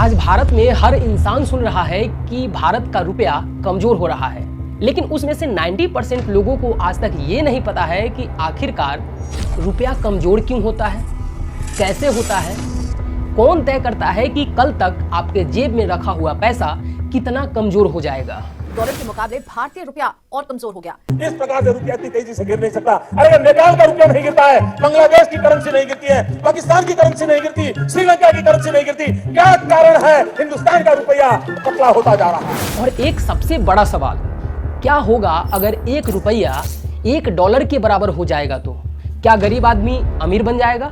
आज भारत में हर इंसान सुन रहा है कि भारत का रुपया कमजोर हो रहा है, लेकिन उसमें से 90% लोगों को आज तक ये नहीं पता है कि आखिरकार रुपया कमजोर क्यों होता है, कैसे होता है, कौन तय करता है कि कल तक आपके जेब में रखा हुआ पैसा कितना कमजोर हो जाएगा। डॉलर के मुकाबले भारतीय रुपया और कमजोर हो गया। इस प्रकार से रुपया इतनी तेजी से गिर नहीं सकता। अरे नेपाल का रुपया नहीं गिरता है, बांग्लादेश की करेंसी नहीं गिरती है, पाकिस्तान की करेंसी नहीं गिरती, श्रीलंका की करेंसी नहीं गिरती। क्या कारण है? हिंदुस्तान का रुपया पतला होता जा रहा है। और एक सबसे बड़ा सवाल, क्या होगा अगर एक रुपया $1 के बराबर हो जाएगा? तो क्या गरीब आदमी अमीर बन जाएगा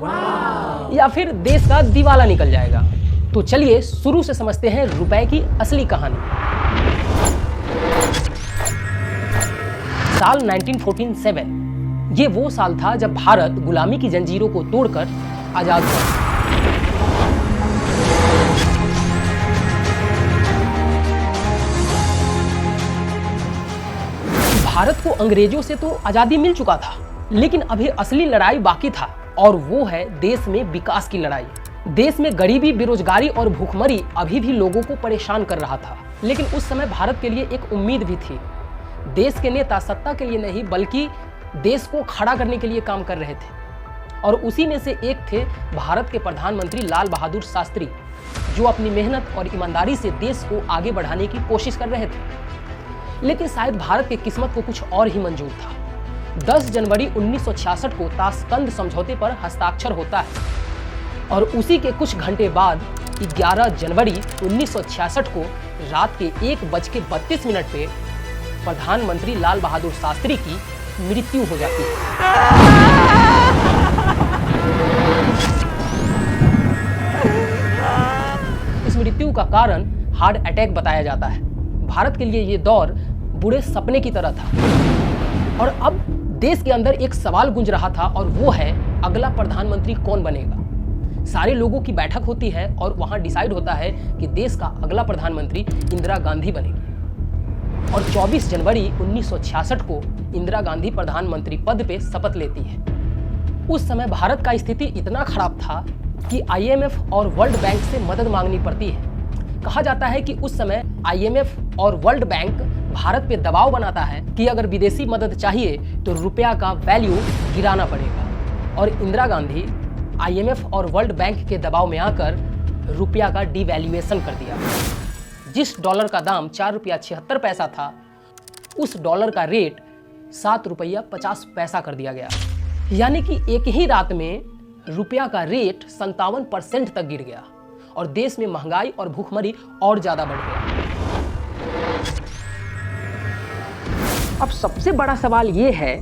या फिर देश का दिवाला निकल जाएगा? तो चलिए शुरू से समझते हैं रुपए की असली कहानी। साल 1947 ये वो साल था जब भारत गुलामी की जंजीरों को तोड़कर आजाद हुआ। भारत को अंग्रेजों से तो आजादी मिल चुका था, लेकिन अभी असली लड़ाई बाकी था, और वो है देश में विकास की लड़ाई। देश में गरीबी, बेरोजगारी और भूखमरी अभी भी लोगों को परेशान कर रहा था, लेकिन उस समय भारत के लिए एक उम्मीद भी थी। देश के नेता सत्ता के लिए नहीं बल्कि देश को खड़ा करने के लिए काम कर रहे थे, और उसी में से एक थे भारत के प्रधानमंत्री लाल बहादुर शास्त्री, जो अपनी मेहनत और ईमानदारी से देश को आगे बढ़ाने की कोशिश कर रहे थे। लेकिन शायद भारत की किस्मत को कुछ और ही मंजूर था। 10 जनवरी 1966 को ताशकंद समझौते पर हस्ताक्षर होता है, और उसी के कुछ घंटे बाद 11 जनवरी 1966 को रात के 1:32 पे प्रधानमंत्री लाल बहादुर शास्त्री की मृत्यु हो जाती है। इस मृत्यु का कारण हार्ट अटैक बताया जाता है। भारत के लिए ये दौर बुरे सपने की तरह था, और अब देश के अंदर एक सवाल गूंज रहा था, और वो है अगला प्रधानमंत्री कौन बनेगा। सारे लोगों की बैठक होती है और वहां डिसाइड होता है कि देश का अगला प्रधानमंत्री इंदिरा गांधी बनेगी, और 24 जनवरी 1966 को इंदिरा गांधी प्रधानमंत्री पद पे शपथ लेती है। उस समय भारत का स्थिति इतना खराब था कि IMF और वर्ल्ड बैंक से मदद मांगनी पड़ती है। कहा जाता है कि उस समय IMF और वर्ल्ड बैंक भारत पे दबाव बनाता है कि अगर विदेशी मदद चाहिए तो रुपया का वैल्यू गिराना पड़ेगा, और इंदिरा गांधी IMF और वर्ल्ड बैंक के दबाव में आकर रुपया का डिवैल्यूएशन कर दिया। जिस डॉलर का दाम ₹4.76 था, उस डॉलर का रेट ₹7.50 कर दिया गया। यानी कि एक ही रात में रुपया का रेट 57% तक गिर गया, और देश में महंगाई और भूखमरी और ज्यादा बढ़ गया। अब सबसे बड़ा सवाल ये है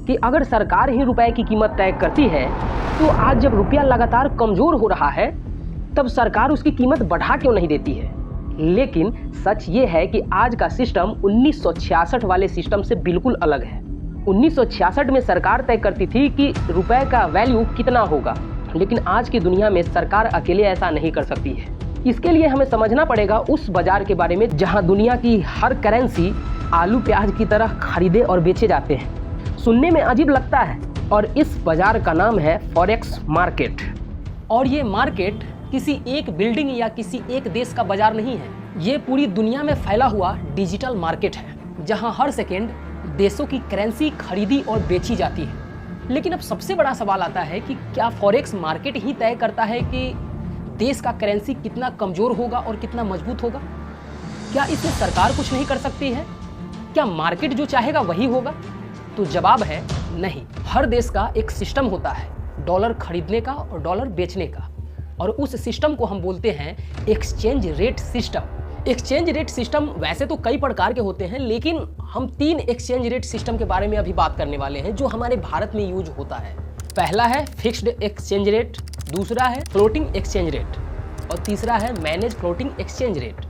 कि अगर सरकार ही रुपए की कीमत तय करती है, तो आज जब रुपया लगातार कमजोर हो रहा है, तब सरकार उसकी कीमत बढ़ा क्यों नहीं देती है? लेकिन सच ये है कि आज का सिस्टम 1966 वाले सिस्टम से बिल्कुल अलग है। 1966 में सरकार तय करती थी कि रुपए का वैल्यू कितना होगा, लेकिन आज की दुनिया में सरकार अकेले ऐसा नहीं कर सकती है। इसके लिए हमें समझना पड़ेगा उस बाजार के बारे में जहां दुनिया की हर करेंसी आलू प्याज की तरह खरीदे और बेचे जाते हैं। सुनने में अजीब लगता है, और इस बाजार का नाम है फॉरेक्स मार्केट। और ये मार्केट किसी एक बिल्डिंग या किसी एक देश का बाजार नहीं है, ये पूरी दुनिया में फैला हुआ डिजिटल मार्केट है, जहां हर सेकेंड देशों की करेंसी खरीदी और बेची जाती है। लेकिन अब सबसे बड़ा सवाल आता है कि क्या फॉरेक्स मार्केट ही तय करता है कि देश का करेंसी कितना कमजोर होगा और कितना मजबूत होगा? क्या इसमें सरकार कुछ नहीं कर सकती है? क्या मार्केट जो चाहेगा वही होगा? तो जवाब है नहीं। हर देश का एक सिस्टम होता है डॉलर खरीदने का और डॉलर बेचने का, और उस सिस्टम को हम बोलते हैं exchange rate system. Exchange rate system वैसे तो कई प्रकार के होते हैं, लेकिन हम 3 एक्सचेंज रेट सिस्टम के बारे में अभी बात करने वाले हैं जो हमारे भारत में यूज होता है। पहला है फिक्स्ड एक्सचेंज रेट, दूसरा है फ्लोटिंग एक्सचेंज रेट, और तीसरा है मैनेज फ्लोटिंग एक्सचेंज रेट।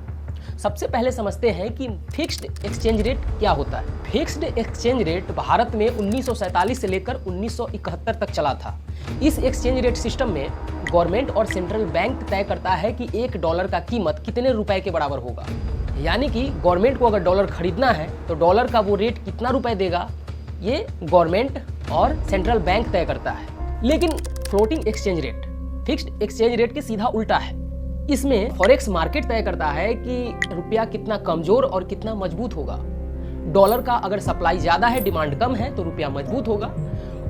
सबसे पहले समझते हैं कि फिक्स्ड एक्सचेंज रेट क्या होता है। फिक्स्ड एक्सचेंज रेट भारत में 1947 से लेकर 1971 तक चला था। इस एक्सचेंज रेट सिस्टम में गवर्नमेंट और सेंट्रल बैंक तय करता है कि $1 का कीमत कितने रुपए के बराबर होगा। यानी कि गवर्नमेंट को अगर डॉलर खरीदना है तो डॉलर का वो रेट कितना रुपए देगा, ये गवर्नमेंट और सेंट्रल बैंक तय करता है। लेकिन floating exchange rate fixed exchange rate के सीधा उल्टा है। इसमें फॉरेक्स मार्केट तय करता है कि रुपया कितना कमजोर और कितना मजबूत होगा। डॉलर का अगर सप्लाई ज्यादा है, डिमांड कम है, तो रुपया मजबूत होगा,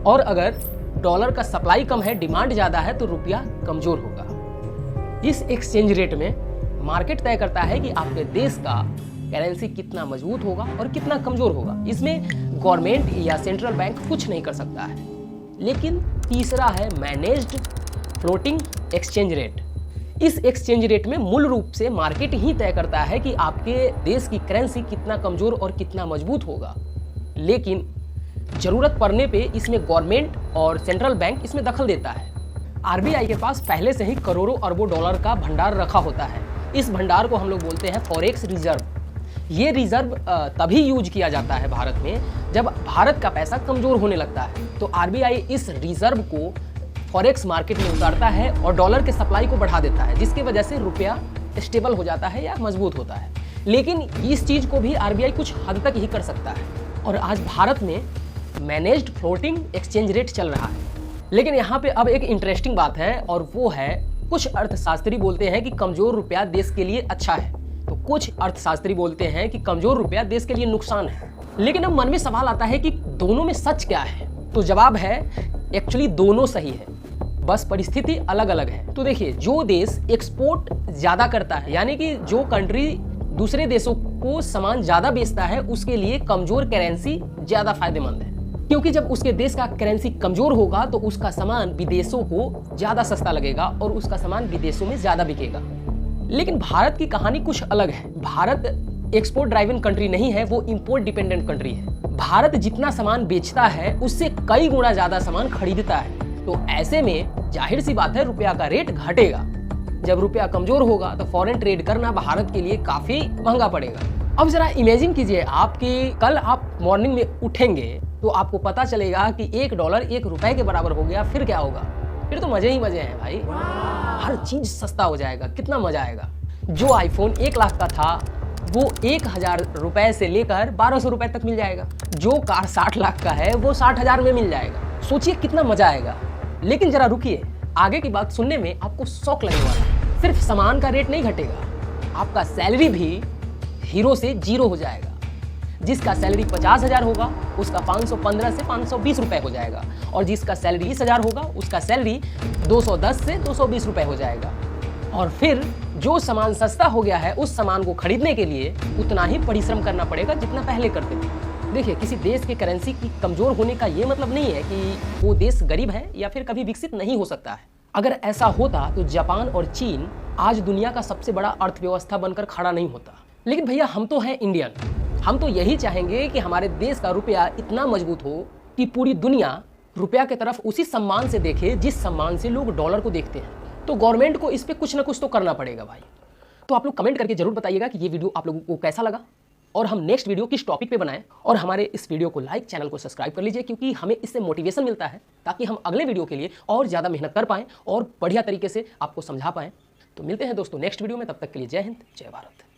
और अगर डॉलर का सप्लाई कम है, डिमांड ज्यादा है, तो रुपया कमजोर होगा। इस एक्सचेंज रेट में मार्केट तय करता है कि आपके देश का करेंसी कितना मजबूत होगा और कितना कमजोर होगा। इसमें गवर्नमेंट या सेंट्रल बैंक कुछ नहीं कर सकता है। लेकिन तीसरा है मैनेज्ड फ्लोटिंग एक्सचेंज रेट। इस एक्सचेंज रेट में मूल रूप से मार्केट ही तय करता है कि आपके देश की करेंसी कितना कमजोर और कितना मजबूत होगा। लेकिन जरूरत पड़ने पे इसमें गवर्नमेंट और सेंट्रल बैंक इसमें दखल देता है। आरबीआई के पास पहले से ही करोड़ों अरबों डॉलर का भंडार रखा होता है। इस भंडार को हम लोग बोलते हैं फॉरेक्स रिजर्व। ये रिजर्व तभी यूज किया जाता है भारत में जब भारत का पैसा कमजोर होने लगता है। तो आरबीआई इस रिजर्व को फॉरेक्स मार्केट में उतारता है और डॉलर के सप्लाई को बढ़ा देता है, जिसकी वजह से रुपया स्टेबल हो जाता है या मजबूत होता है। लेकिन इस चीज को भी आरबीआई कुछ हद तक ही कर सकता है। और आज भारत में मैनेज्ड फ्लोटिंग एक्सचेंज रेट चल रहा है। लेकिन यहाँ पे अब एक इंटरेस्टिंग बात है, और वो है कुछ अर्थशास्त्री बोलते हैं कि कमजोर रुपया देश के लिए अच्छा है, तो कुछ अर्थशास्त्री बोलते हैं कि कमजोर रुपया देश के लिए नुकसान है। लेकिन अब मन में सवाल आता है कि दोनों में सच क्या है? तो जवाब है एक्चुअली दोनों सही है, बस परिस्थिति अलग अलग है। तो देखिए, जो देश एक्सपोर्ट ज्यादा करता है, यानी कि जो कंट्री दूसरे देशों को सामान ज्यादा बेचता है, उसके लिए कमजोर करेंसी ज्यादा फायदेमंद है। क्योंकि जब उसके देश का करेंसी कमजोर होगा तो उसका सामान विदेशों को ज्यादा सस्ता लगेगा और उसका सामान विदेशों में ज्यादा बिकेगा। लेकिन भारत की कहानी कुछ अलग है। भारत एक्सपोर्ट ड्राइवन कंट्री नहीं है, वो इंपोर्ट डिपेंडेंट कंट्री है। भारत जितना सामान बेचता है उससे कई गुना ज्यादा सामान खरीदता है। तो ऐसे में जाहिर सी बात है रुपया का रेट घटेगा। जब रुपया कमजोर होगा तो फॉरेन ट्रेड करना भारत के लिए काफी महंगा पड़ेगा। अब जरा इमेजिन कीजिए आपकी कल आप मॉर्निंग में उठेंगे तो आपको पता चलेगा कि $1 1 रुपए के बराबर हो गया। फिर क्या होगा? फिर तो मजे ही मजे हैं भाई। हर चीज सस्ता हो जाएगा, कितना मजा आएगा। जो आईफोन 1 लाख का था वो 1000 रुपए से लेकर 1200 रुपए तक मिल जाएगा। जो कार 60 लाख का है वो 60,000 में मिल जाएगा। सोचिए कितना मजा आएगा। लेकिन जरा रुकिए, आगे की बात सुनने में आपको शौक लगने वाला है। सिर्फ सामान का रेट नहीं घटेगा, आपका सैलरी भी हीरो से जीरो हो जाएगा। जिसका सैलरी 50,000 होगा उसका 515 से 520 रुपए हो जाएगा, और जिसका सैलरी 20,000 होगा उसका सैलरी 210 से 220 रुपए हो जाएगा। और फिर जो सामान सस्ता हो गया है उस सामान को खरीदने के लिए उतना ही परिश्रम करना पड़ेगा जितना पहले करते थे। देखिए, किसी देश के करेंसी की कमजोर होने का ये मतलब नहीं है कि वो देश गरीब है या फिर कभी विकसित नहीं हो सकता है। अगर ऐसा होता तो जापान और चीन आज दुनिया का सबसे बड़ा अर्थव्यवस्था बनकर खड़ा नहीं होता। लेकिन भैया, हम तो हैं इंडियन, हम तो यही चाहेंगे कि हमारे देश का रुपया इतना मजबूत हो कि पूरी दुनिया रुपया की तरफ उसी सम्मान से देखे जिस सम्मान से लोग डॉलर को देखते हैं। तो गवर्नमेंट को इस पे कुछ ना कुछ तो करना पड़ेगा भाई। तो आप लोग कमेंट करके जरूर बताइएगा कि ये वीडियो आप लोगों को कैसा लगा और हम नेक्स्ट वीडियो किस टॉपिक पे बनाएं। और हमारे इस वीडियो को लाइक, चैनल को सब्सक्राइब कर लीजिए, क्योंकि हमें इससे मोटिवेशन मिलता है ताकि हम अगले वीडियो के लिए और ज़्यादा मेहनत कर पाएं और बढ़िया तरीके से आपको समझा पाएं। तो मिलते हैं दोस्तों नेक्स्ट वीडियो में, तब तक के लिए जय हिंद, जय भारत।